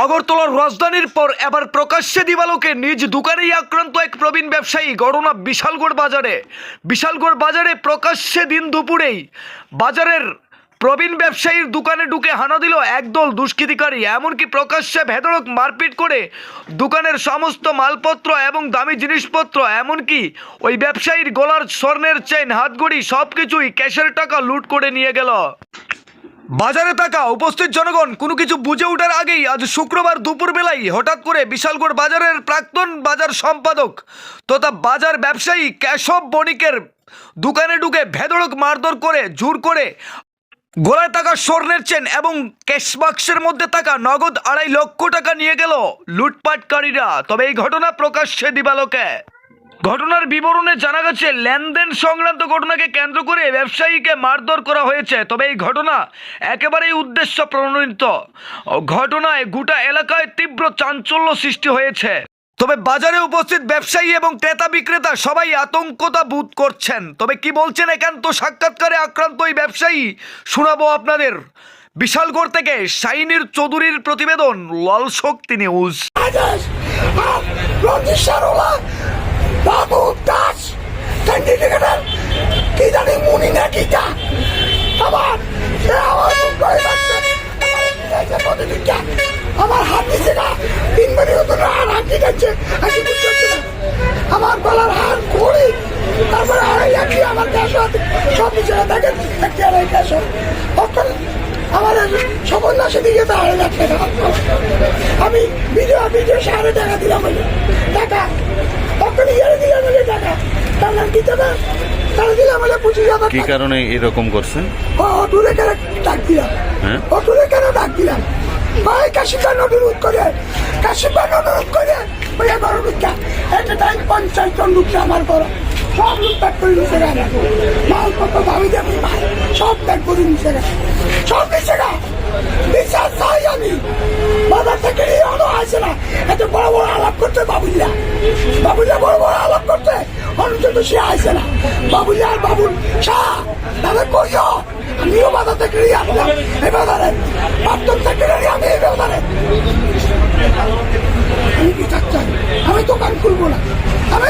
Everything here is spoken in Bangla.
আগরতলার রাজধানীর পর এবার প্রকাশ্যে দিবালোকে নিজ দোকানেই আক্রান্ত এক প্রবীণ ব্যবসায়ী। ঘটনা বিশালগড় বাজারে প্রকাশ্যে দিন দুপুরেই বাজারের প্রবীণ ব্যবসায়ীর দোকানে ঢুকে হানা দিল একদল দুষ্কৃতিকারী। এমনকি প্রকাশ্যে বেধড়ক মারপিট করে দোকানের সমস্ত মালপত্র এবং দামি জিনিসপত্র, এমনকি ওই ব্যবসায়ীর গলার স্বর্ণের চেইন, হাতঘড়ি সবকিছুই ক্যাশের টাকা লুট করে নিয়ে গেল। বাজারে থাকা উপস্থিত জনগণ কোনো কিছু বুঝে ওঠার আগেই আজ শুক্রবার দুপুরবেলায় হঠাৎ করে বিশালগড় বাজারের প্রাক্তন বাজার সম্পাদক তথা বাজার ব্যবসায়ী কেশব বণিকের দোকানে ঢুকে বেধড়ক মারধর করে জোর করে গলায় থাকা স্বর্ণের চেন এবং ক্যাশ বাক্সের মধ্যে থাকা নগদ 2.5 লক্ষ টাকা নিয়ে গেল লুটপাটকারীরা। তবে এই ঘটনা প্রকাশ্যে দিবালোকে। ঘটনার বিবরণে জানা গেছে, লেনদেন সংক্রান্ত ঘটনাকে কেন্দ্র করে ব্যবসায়ীকে মারধর করা হয়েছে। তবে এই ঘটনা একেবারেই উদ্দেশ্য প্রণোদিত। ঘটনায় গোটা এলাকায় তীব্র চাঞ্চল্য সৃষ্টি হয়েছে। তবে বাজারে উপস্থিত ব্যবসায়ী এবং ক্রেতা বিক্রেতা সবাই আতঙ্কতা বোধ করছেন। তবে কি বলছেন একান্ত সাক্ষাৎকারে আক্রান্ত ওই ব্যবসায়ী শোনাবো আপনাদের। বিশালগড় থেকে শাইনির চৌধুরীর প্রতিবেদন, লাল শক্তি নিউজ। আমার হাত দিচ্ছে না, 3 মিনিট হতো না, আর হাত দিচ্ছে, হাসি বুঝতে হচ্ছে না। আমার গলার হার করি, তারপরে আড়াই আমার গ্যাস সব নিচে দেখেন, একটি আড়াই গ্যাস আমার সফল না সেদিকে তো 2.5 লাখ টাকা। আমি ভিডিও 1.5 টাকা দিলাম বলে টাকা, তখন ইয়ে দিলাম বলে টাকা, তার দিতে না, তারা দিলাম বলে 25,000। কি কারণে এরকম করছেন? অটুরে কেন ডাক দিলাম, অটুরে কেন ডাক দিলাম ভাই, কাশিপান অনুরোধ করে ভাইয়া বড় লুকা একটা টাইম 50 জন লুকছে আমার বড়, সব লুক প্যাক করে নিচে গেছে, মালপত্র দাবি দেবি ভাই সব প্যাক করে নিচে গেছে, সব নিচে গা বিশ্বাস চাই আমি। বাজার থেকে অনো আসে না, এত বড় বড় আলাপ করতে বাবুল্লা বড় বড় আলাপ করতে অনুষ্ঠিত সে আসে না। বাবুল্লা আর বাবুল শাহ তাদের করিও, আমিও বাজার থেকে আসলাম এই বাজারে, প্রাক্তন সেক্রেটারি আমি এই বাজারে। আমি কি চাচ্ছি, আমি দোকান খুলবো না, আমি